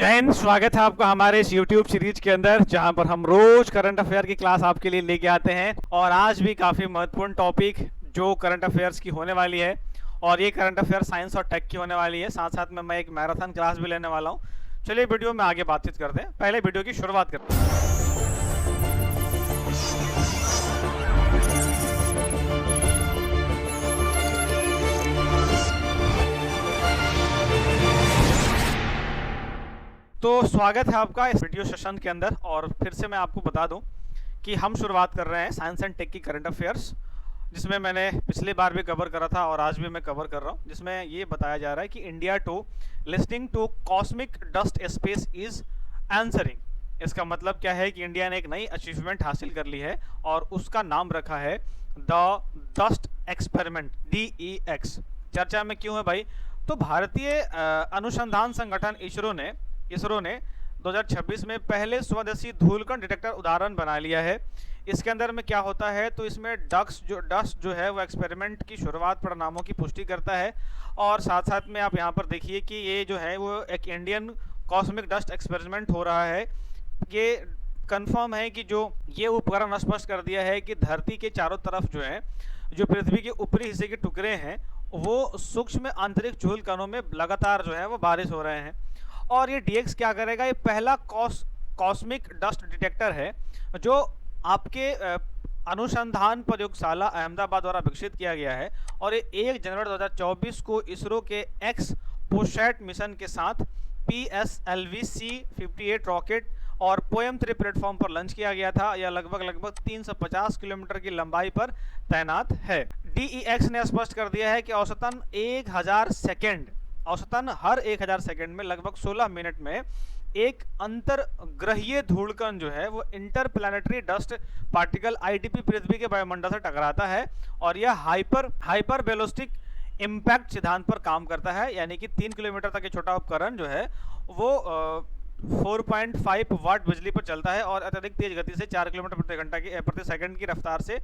जय हिंद। स्वागत है आपका हमारे इस YouTube सीरीज के अंदर, जहां पर हम रोज करंट अफेयर की क्लास आपके लिए लेके आते हैं। और आज भी काफी महत्वपूर्ण टॉपिक जो करंट अफेयर्स की होने वाली है, और ये करंट अफेयर साइंस और टेक की होने वाली है। साथ साथ में मैं एक मैराथन क्लास भी लेने वाला हूँ। चलिए वीडियो में आगे बातचीत करते हैं। पहले वीडियो की शुरुआत करते हैं। तो स्वागत है आपका इस वीडियो सेशन के अंदर। और फिर से मैं आपको बता दूं कि हम शुरुआत कर रहे हैं साइंस एंड टेक की करंट अफेयर्स, जिसमें मैंने पिछली बार भी कवर करा था और आज भी मैं कवर कर रहा हूं। जिसमें ये बताया जा रहा है कि India to listing to cosmic dust space is answering. इसका मतलब क्या है कि इंडिया ने एक नई अचीवमेंट हासिल कर ली है और उसका नाम रखा है द डस्ट एक्सपेरिमेंट, DEX। चर्चा में क्यों है भाई? तो भारतीय अनुसंधान संगठन इसरो ने 2026 में पहले स्वदेशी धूलकण डिटेक्टर उदाहरण बना लिया है। इसके अंदर में क्या होता है, तो इसमें डस्ट जो है वो एक्सपेरिमेंट की शुरुआत परिणामों की पुष्टि करता है। और साथ साथ में आप यहाँ पर देखिए कि ये जो है वो एक इंडियन कॉस्मिक डस्ट एक्सपेरिमेंट हो रहा है। ये कंफर्म है कि जो ये उपकरण स्पष्ट कर दिया है कि धरती के चारों तरफ जो है, जो पृथ्वी के ऊपरी हिस्से के टुकड़े हैं, वो सूक्ष्म अंतरिक्ष धूलकणों में लगातार जो है वो बारिश हो रहे हैं। और ये DX क्या करेगा? ये पहला कॉस्मिक डस्ट डिटेक्टर है जो आपके अनुसंधान प्रयोगशाला अहमदाबाद द्वारा विकसित किया गया है। और ये 1 जनवरी 2024 को इसरो के एक्सपोसैट मिशन के साथ PSLV-C58 रॉकेट और पोएम 3 प्लेटफॉर्म पर लॉन्च किया गया था। यह लगभग 350 किलोमीटर की लंबाई पर तैनात है। DEX ने स्पष्ट कर दिया है कि औसतन हर 1000 सेकेंड में लगभग 16 मिनट में एक अंतरग्रहीय धूलकण जो है वो इंटरप्लैनेटरी डस्ट पार्टिकल IDP पृथ्वी के वायुमंडल से टकराता है। और यह हाइपर वेलोस्टिक इम्पैक्ट सिद्धांत पर काम करता है, यानी कि 3 किलोमीटर तक के छोटा उपकरण जो है वो 4.5 वाट बिजली पर चलता है और अत्यधिक तेज गति से 4 किलोमीटर प्रति सेकंड की रफ्तार से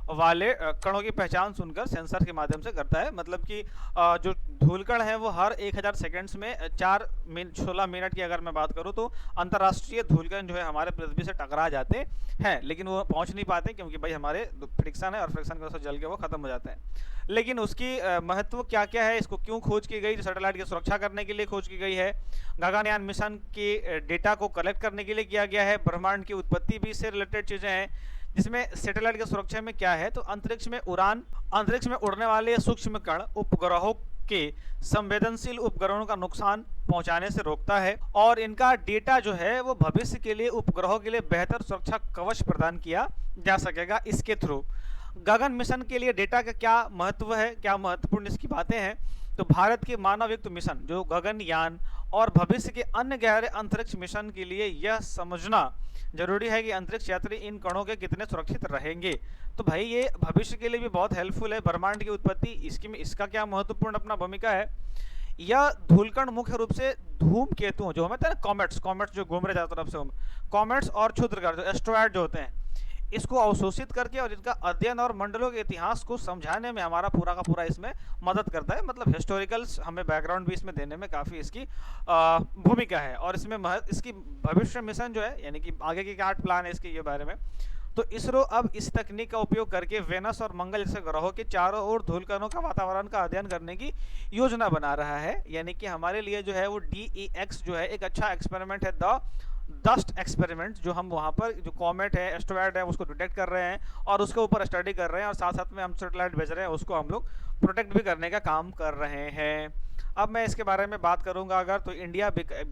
वाले कणों की पहचान सुनकर सेंसर के माध्यम से करता है। मतलब कि जो धूलकण है वो हर 1000 सेकंड्स में 16 मिनट की अगर मैं बात करूं तो अंतर्राष्ट्रीय धूलकण जो है हमारे पृथ्वी से टकरा जाते हैं, लेकिन वो पहुंच नहीं पाते क्योंकि भाई हमारे फ्रिक्शन है और फ्रिक्शन की वजह से जल के वो खत्म हो जाते हैं। लेकिन उसकी महत्व क्या क्या है, इसको क्यों खोज की गई? सैटेलाइट की सुरक्षा करने के लिए खोज की गई है। गगनयान मिशन के डेटा को कलेक्ट करने के लिए किया गया है। ब्रह्मांड की उत्पत्ति भी इससे रिलेटेड चीजें हैं। जिसमें सैटेलाइट की सुरक्षा में क्या है, तो अंतरिक्ष में उड़ने वाले सूक्ष्म कण उपग्रहों के संवेदनशील उपकरणों का नुकसान पहुंचाने से रोकता है। और इनका डेटा जो है वो भविष्य के लिए उपग्रहों के लिए बेहतर सुरक्षा कवच प्रदान किया जा सकेगा इसके थ्रू। गगन मिशन के लिए डेटा का क्या महत्व है, क्या महत्वपूर्ण इसकी बातें हैं? तो भारत के मानवयुक्त मिशन जो गगनयान और भविष्य के अन्य गहरे अंतरिक्ष मिशन के लिए यह समझना जरूरी है कि अंतरिक्ष यात्री इन कणों के कितने सुरक्षित रहेंगे। तो भाई ये भविष्य के लिए भी बहुत हेल्पफुल है। ब्रह्मांड की उत्पत्ति इसका क्या महत्वपूर्ण अपना भूमिका है? यह धूलकण मुख्य रूप से धूमकेतुओं जो होते हैं, कॉमेट्स जो घूम रहे चारों तरफ से, कॉमेट्स और क्षुद्रग्रह जो एस्ट्रॉयड जो होते हैं, इसको अवशोषित करके और इनका अध्ययन और मंडलों के इतिहास को समझाने में हमारा पूरा का पूरा इसमें मदद करता है। मतलब हिस्टोरिकल्स हमें बैकग्राउंड भी इसमें देने में काफ़ी इसकी भूमिका है। और इसमें इसकी भविष्य मिशन जो है, यानी कि आगे की क्या प्लान है इसके ये बारे में, तो इसरो अब इस तकनीक का उपयोग करके वेनस और मंगल जैसे ग्रहों के चारों ओर धूलकणों का वातावरण का अध्ययन करने की योजना बना रहा है। यानी कि हमारे लिए जो है वो DEX जो है एक अच्छा एक्सपेरिमेंट है, द डस्ट एक्सपेरिमेंट, जो हम वहाँ पर जो कॉमेट है, एस्ट्रॉयड है, उसको डिटेक्ट कर रहे हैं और उसके ऊपर स्टडी कर रहे हैं। और साथ साथ में हम सैटेलाइट भेज रहे हैं, उसको हम लोग प्रोटेक्ट भी करने का काम कर रहे हैं। अब मैं इसके बारे में बात करूंगा अगर, तो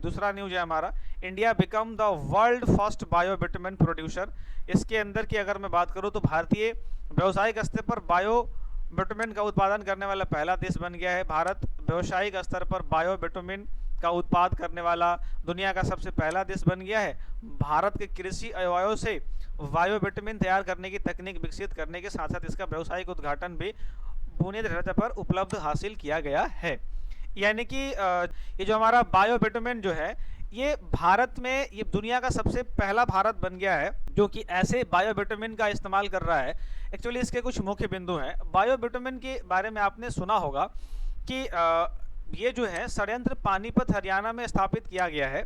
दूसरा न्यूज है हमारा, India become the world first biobitumen producer. इसके अंदर की अगर मैं बात करूं तो भारतीय व्यावसायिक स्तर पर बायोबिटुमेन का उत्पादन करने वाला पहला देश बन गया है। भारत व्यावसायिक स्तर पर बायोबिटुमेन का उत्पाद करने वाला दुनिया का सबसे पहला देश बन गया है। भारत के कृषि अवयवों से बायोबिटुमेन तैयार करने की तकनीक विकसित करने के साथ साथ इसका व्यावसायिक उद्घाटन भी बुनियादी ढांचे पर उपलब्ध हासिल किया गया है। यानी कि ये जो हमारा बायोबिटुमेन जो है, ये भारत में, ये दुनिया का सबसे पहला भारत बन गया है जो कि ऐसे बायोबिटुमेन का इस्तेमाल कर रहा है। एक्चुअली इसके कुछ मुख्य बिंदु हैं। बायोबिटुमेन के बारे में आपने सुना होगा कि ये जो है षड्यंत्र पानीपत हरियाणा में स्थापित किया गया है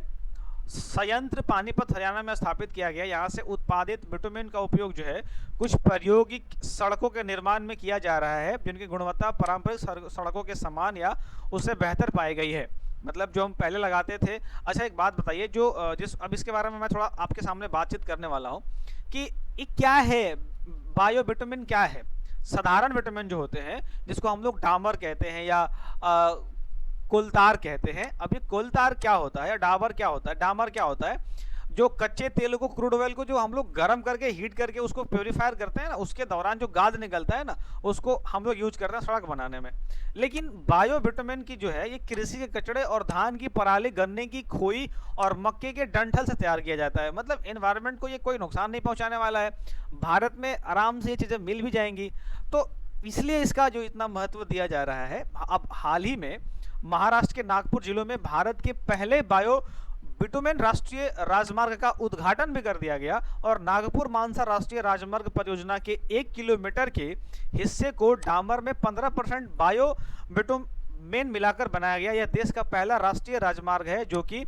संयंत्र पानीपत हरियाणा में स्थापित किया गया। यहाँ से उत्पादित बिटुमेन का उपयोग जो है कुछ प्रायोगिक सड़कों के निर्माण में किया जा रहा है, जिनकी गुणवत्ता पारंपरिक सड़कों के समान या उससे बेहतर पाई गई है, मतलब जो हम पहले लगाते थे। अच्छा एक बात बताइए, जो अब इसके बारे में मैं थोड़ा आपके सामने बातचीत करने वाला हूँ कि ये क्या है, बायो बिटुमेन क्या है। साधारण बिटुमेन जो होते हैं, जिसको हम लोग डामर कहते हैं या कोलतार कहते हैं। अब ये कोलतार क्या होता है या डाबर क्या होता है, डामर क्या होता है, जो कच्चे तेल को, क्रूड ऑयल को जो हम लोग गर्म करके हीट करके उसको प्योरीफायर करते हैं ना, उसके दौरान जो गाद निकलता है ना, उसको हम लोग यूज करते हैं सड़क बनाने में। लेकिन बायो बिटुमेन की जो है ये कृषि के कचड़े और धान की पराली, गन्ने की खोई और मक्के के डंठल से तैयार किया जाता है। मतलब एनवायरनमेंट को ये कोई नुकसान नहीं पहुंचाने वाला है, भारत में आराम से ये चीजें मिल भी जाएंगी, तो इसलिए इसका जो इतना महत्व दिया जा रहा है। अब हाल ही में महाराष्ट्र के नागपुर जिलों में भारत के पहले बायो बिटुमेन राष्ट्रीय राजमार्ग का उद्घाटन भी कर दिया गया और नागपुर मानसा राष्ट्रीय राजमार्ग परियोजना के 1 किलोमीटर के हिस्से को डामर में 15% बायो बिटुमेन मिलाकर बनाया गया। यह देश का पहला राष्ट्रीय राजमार्ग है जो कि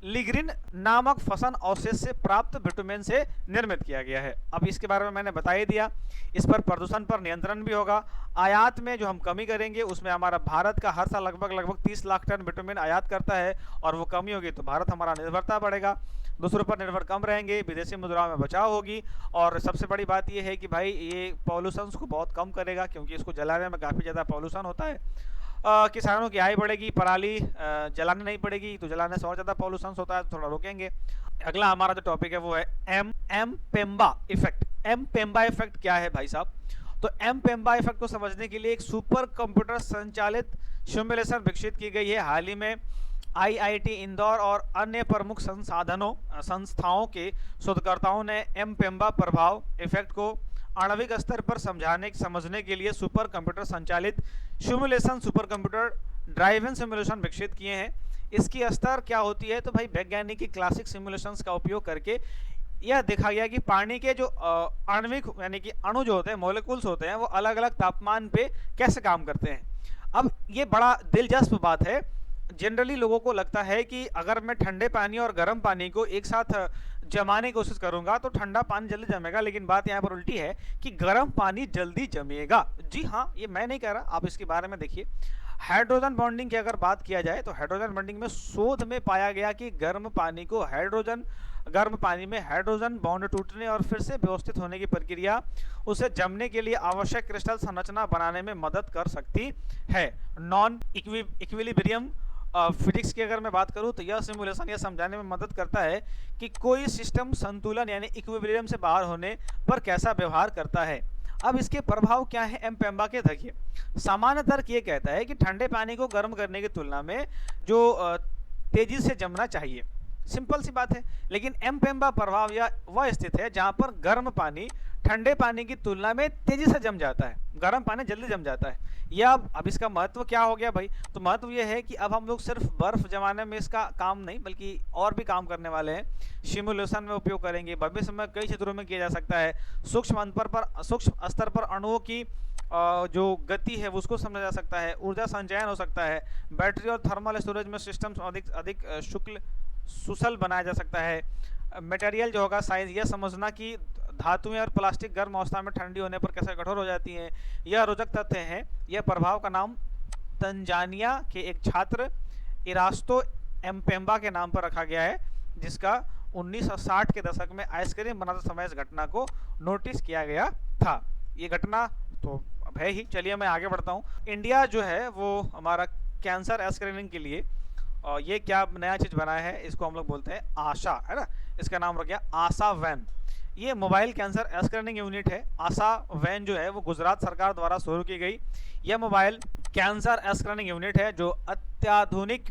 लिग्रिन नामक फसन अवशेष से प्राप्त बिटुमेन से निर्मित किया गया है। अब इसके बारे में मैंने बता ही दिया। इस पर प्रदूषण पर नियंत्रण भी होगा। आयात में जो हम कमी करेंगे उसमें हमारा भारत का हर साल लगभग 30 लाख टन बिटुमेन आयात करता है और वो कमी होगी तो भारत हमारा निर्भरता बढ़ेगा, दूसरों पर निर्भर कम रहेंगे, विदेशी मुद्राओं में बचाव होगी और सबसे बड़ी बात यह है कि भाई ये पॉल्यूशन को बहुत कम करेगा, क्योंकि इसको जलाने में काफ़ी ज़्यादा पॉल्यूशन होता है। किसानों की आय बढ़ेगी, पराली जलाने नहीं पड़ेगी, तो जलाने से और ज़्यादा पॉल्यूशन होता है, तो थोड़ा रोकेंगे। अगला हमारा जो टॉपिक है वो है एम-पेम्बा इफेक्ट। एम-पेम्बा इफेक्ट क्या है भाई साहब? तो एम-पेम्बा इफेक्ट को समझने के लिए एक सुपर कंप्यूटर संचालित सिमुलेशन विकसित की गई है। हाल ही में आईआईटी इंदौर और अन्य प्रमुख संस्थाओं के शोधकर्ताओं ने एम-पेम्बा प्रभाव इफेक्ट को आणविक स्तर पर समझने के लिए सुपर कंप्यूटर संचालित simulation, super computer driven simulation विकसित किए हैं। इसकी स्तर क्या होती है? तो भाई वैज्ञानिक की क्लासिक सिमुलेशंस का उपयोग करके यह देखा गया कि पानी के जो आणविक यानी कि अणु जो होते हैं, मॉलिक्यूल्स होते हैं, वो अलग अलग तापमान पे कैसे काम करते हैं। अब ये बड़ा दिलचस्प बात है। जनरली लोगों को लगता है कि अगर मैं ठंडे पानी और गर्म पानी को एक साथ जमाने की कोशिश करूंगा तो ठंडा पानी जल्दी जमेगा, लेकिन बात यहाँ पर उल्टी है कि गर्म पानी जल्दी जमेगा। जी हाँ, ये मैं नहीं कह रहा, आप इसके बारे में देखिए। हाइड्रोजन बॉन्डिंग की अगर बात किया जाए तो हाइड्रोजन बॉन्डिंग में शोध में पाया गया कि गर्म पानी में हाइड्रोजन बॉन्ड टूटने और फिर से व्यवस्थित होने की प्रक्रिया उसे जमने के लिए आवश्यक क्रिस्टल संरचना बनाने में मदद कर सकती है। नॉन इक्विलिब्रियम फिजिक्स की अगर मैं बात करूं तो यह सिमुलेशन यह समझाने में मदद करता है कि कोई सिस्टम संतुलन यानी इक्विलिब्रियम से बाहर होने पर कैसा व्यवहार करता है। अब इसके प्रभाव क्या है एम-पेम्बा के? देखिए, सामान्य तर्क ये कहता है कि ठंडे पानी को गर्म करने की तुलना में जो तेजी से जमना चाहिए, सिंपल सी बात है। लेकिन एम-पेम्बा प्रभाव या वह स्थिति है जहां पर गर्म पानी ठंडे पानी की तुलना में तेजी से जम जाता है, गर्म पानी जल्दी जम जाता है। या अब इसका महत्व क्या हो गया भाई? तो महत्व यह है कि अब हम लोग सिर्फ बर्फ जमाने में इसका काम नहीं बल्कि और भी काम करने वाले हैं। सिमुलेशन में उपयोग करेंगे, भविष्य में कई क्षेत्रों में किया जा सकता है। सूक्ष्म स्तर पर अणुओं की जो गति है उसको समझा जा सकता है, ऊर्जा संचयन हो सकता है, बैटरी और थर्मल स्टोरेज में सिस्टम अधिक सुसल बनाया जा सकता है। मटेरियल जो होगा साइंस, यह समझना कि धातुएं और प्लास्टिक गर्म अवस्था में ठंडी होने पर कैसे कठोर हो जाती हैं, यह रोचक तथ्य है। यह प्रभाव का नाम तंजानिया के एक छात्र इरास्तो एम-पेम्बा के नाम पर रखा गया है, जिसका 1960 के दशक में आइसक्रीम बनाते समय इस घटना को नोटिस किया गया था। ये घटना तो अब है ही। चलिए मैं आगे बढ़ता हूँ। इंडिया जो है वो हमारा कैंसर स्क्रीनिंग के लिए ये क्या नया चीज बनाया है, इसको हम लोग बोलते हैं आशा, है ना। इसका नाम रख गया आशा वैन। ये मोबाइल कैंसर स्क्रीनिंग यूनिट है। आशा वैन जो है वो गुजरात सरकार द्वारा शुरू की गई यह मोबाइल कैंसर स्क्रीनिंग यूनिट है जो अत्याधुनिक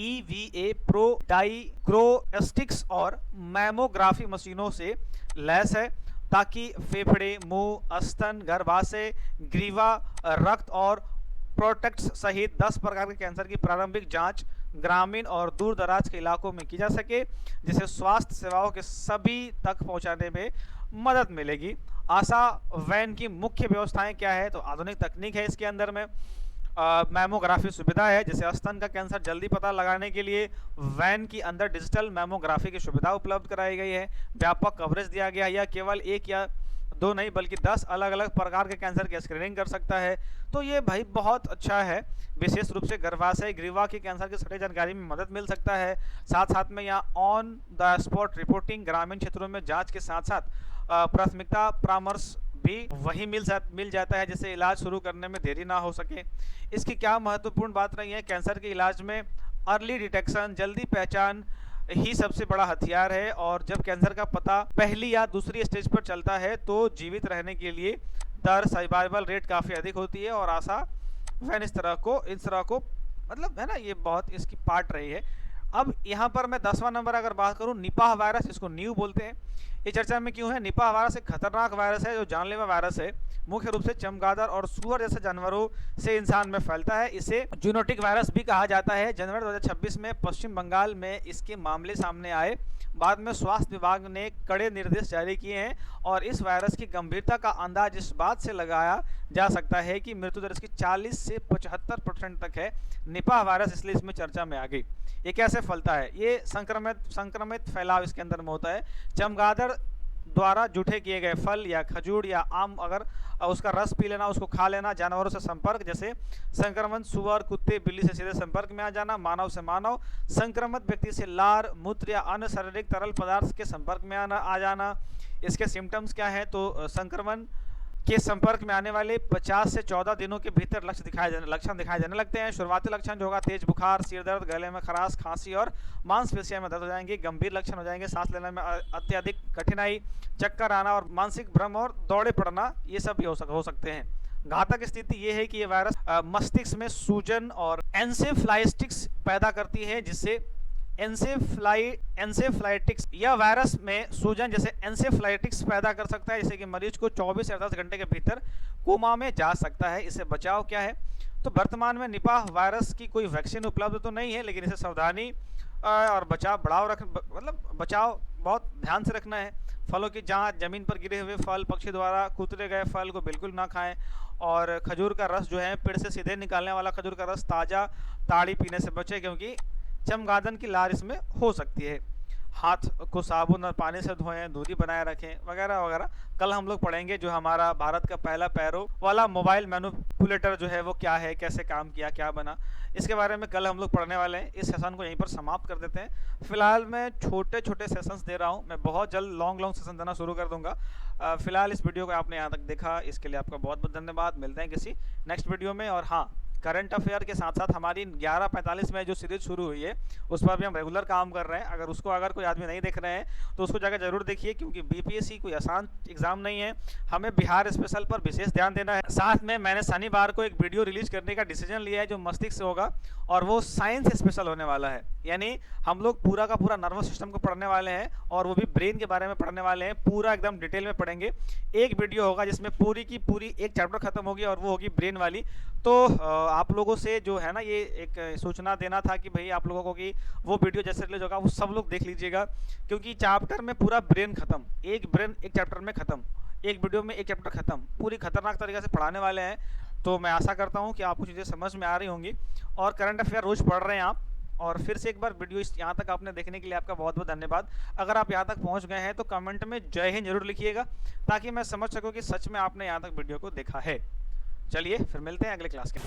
EVA प्रो डायग्नोस्टिक्स और मैमोग्राफी मशीनों से लैस है, ताकि फेफड़े, मुंह, स्तन, गर्भाशय, ग्रीवा, रक्त और प्रोटेक्ट्स सहित 10 प्रकार के कैंसर की प्रारंभिक जांच ग्रामीण और दूर दराज के इलाकों में की जा सके, जिससे स्वास्थ्य सेवाओं के सभी तक पहुंचाने में मदद मिलेगी। आशा वैन की मुख्य व्यवस्थाएं क्या है? तो आधुनिक तकनीक है इसके अंदर में, मैमोग्राफी सुविधा है, जैसे स्तन का कैंसर जल्दी पता लगाने के लिए वैन की अंदर डिजिटल मैमोग्राफी की सुविधा उपलब्ध कराई गई है। व्यापक कवरेज दिया गया है, यह केवल 1 या 2 नहीं बल्कि 10 अलग अलग प्रकार के कैंसर की स्क्रीनिंग कर सकता है। तो ये भाई बहुत अच्छा है। विशेष रूप से गर्भाशय ग्रीवा के कैंसर की सटीक जानकारी में मदद मिल सकता है। साथ साथ में यहाँ ऑन द स्पॉट रिपोर्टिंग, ग्रामीण क्षेत्रों में जांच के साथ साथ प्राथमिकता परामर्श भी वही मिल जाता है, जिससे इलाज शुरू करने में देरी ना हो सके। इसकी क्या महत्वपूर्ण बात रही है, कैंसर के इलाज में अर्ली डिटेक्शन, जल्दी पहचान ही सबसे बड़ा हथियार है। और जब कैंसर का पता पहली या दूसरी स्टेज पर चलता है तो जीवित रहने के लिए दर, सर्वाइवल रेट काफ़ी अधिक होती है। और आशा वैन इस तरह को मतलब है ना, ये बहुत इसकी पार्ट रही है। अब यहाँ पर मैं 10वां नंबर अगर बात करूँ, निपाह वायरस, इसको न्यू बोलते हैं। ये चर्चा में क्यों है? निपाह वायरस एक खतरनाक वायरस है जो जानलेवा वायरस है। मुख्य रूप से चमगादड़ और सुअर जैसे जानवरों से इंसान में फैलता है। इसे जूनोटिक वायरस भी कहा जाता है। जनवरी 2026 में पश्चिम बंगाल में इसके मामले सामने आए। बाद में स्वास्थ्य विभाग ने कड़े निर्देश जारी किए हैं और इस वायरस की गंभीरता का अंदाज इस बात से लगाया जा सकता है कि मृत्यु दर इसकी 40 से 75% तक है। निपाह वायरस इसलिए इसमें चर्चा में आ गई। ये कैसे फैलता है? ये संक्रमित फैलाव इसके अंदर में होता है। चमगादड़ द्वारा जूठे किए गए फल या खजूर या आम, अगर उसका रस पी लेना, उसको खा लेना, जानवरों से संपर्क, जैसे संक्रमण सुअर, कुत्ते, बिल्ली से सीधे संपर्क में आ जाना, मानव से मानव, संक्रमित व्यक्ति से लार, मूत्र या अन्य शारीरिक तरल पदार्थ के संपर्क में आ जाना। इसके सिम्टम्स क्या हैं? तो संक्रमण के संपर्क में आने वाले 50 से 14 दिनों के भीतर लक्षण दिखाई देने लगते हैं। शुरुआती लक्षण जो होगा तेज बुखार, सिर दर्द, गले में खराश, खांसी और मांसपेशियों में दर्द हो जाएंगे। गंभीर लक्षण हो जाएंगे सांस लेने में अत्यधिक कठिनाई, चक्कर आना और मानसिक भ्रम और दौड़े पड़ना, ये सब भी हो सकते हैं। घातक स्थिति ये है कि ये वायरस मस्तिष्क में सूजन और एन्सेफलाइटिस पैदा करती है, जिससे एन्सेफ्लाइटिक्स या वायरस में सूजन जैसे एन्सेफ्लाइटिक्स पैदा कर सकता है, जिससे कि मरीज को 24 से 48 घंटे के भीतर कोमा में जा सकता है। इससे बचाव क्या है? तो वर्तमान में निपाह वायरस की कोई वैक्सीन उपलब्ध तो नहीं है, लेकिन इसे सावधानी और बचाव बहुत ध्यान से रखना है। फलों की जहाँ जमीन पर गिरे हुए फल, पक्षी द्वारा कुतरे गए फल को बिल्कुल ना खाएं। और खजूर का रस जो है, पेड़ से सीधे निकालने वाला खजूर का रस ताज़ा ताड़ी पीने से बचें, क्योंकि चमगादड़ की लार इसमें हो सकती है। हाथ को साबुन और पानी से धोएं, दूरी बनाए रखें, वगैरह वगैरह। कल हम लोग पढ़ेंगे जो हमारा भारत का पहला पैरों वाला मोबाइल मैनिपुलेटर जो है वो क्या है, कैसे काम किया, क्या बना, इसके बारे में कल हम लोग पढ़ने वाले हैं। इस सेशन को यहीं पर समाप्त कर देते हैं। फिलहाल मैं छोटे छोटे सेशंस दे रहा हूँ, मैं बहुत जल्द लॉन्ग सेशन देना शुरू कर दूंगा। फिलहाल इस वीडियो को आपने यहाँ तक देखा, इसके लिए आपका बहुत बहुत धन्यवाद। मिलते हैं किसी नेक्स्ट वीडियो में। और हाँ, करंट अफेयर के साथ साथ हमारी 11:45 में जो सीरीज शुरू हुई है उस पर भी हम रेगुलर काम कर रहे हैं। अगर कोई आदमी नहीं देख रहे हैं तो उसको जाकर जरूर देखिए, क्योंकि बीपीएससी कोई आसान एग्जाम नहीं है। हमें बिहार स्पेशल पर विशेष ध्यान देना है। साथ में मैंने शनिवार को एक वीडियो रिलीज करने का डिसीजन लिया है जो मस्तिष्क से होगा, और वो साइंस स्पेशल होने वाला है। यानी हम लोग पूरा का पूरा नर्वस सिस्टम को पढ़ने वाले हैं और वो भी ब्रेन के बारे में पढ़ने वाले हैं। पूरा एकदम डिटेल में पढ़ेंगे। एक वीडियो होगा जिसमें पूरी की पूरी एक चैप्टर खत्म होगी और वो होगी ब्रेन वाली। तो आप लोगों से जो है ना, ये एक सूचना देना था कि भाई आप लोगों को कि वो वीडियो जैसे रिलीज होगा वो सब लोग देख लीजिएगा, क्योंकि चैप्टर में पूरा ब्रेन खत्म, एक ब्रेन एक चैप्टर में खत्म, एक वीडियो में एक चैप्टर खत्म, पूरी खतरनाक तरीके से पढ़ाने वाले हैं। तो मैं आशा करता हूँ कि आपको चीज़ें समझ में आ रही होंगी और करंट अफेयर रोज़ पढ़ रहे हैं आप। और फिर से एक बार वीडियो यहाँ तक आपने देखने के लिए आपका बहुत बहुत धन्यवाद। अगर आप यहाँ तक पहुँच गए हैं तो कमेंट में जय हिंद जरूर लिखिएगा, ताकि मैं समझ सकूँ कि सच में आपने यहाँ तक वीडियो को देखा है। चलिए फिर मिलते हैं अगले क्लास के।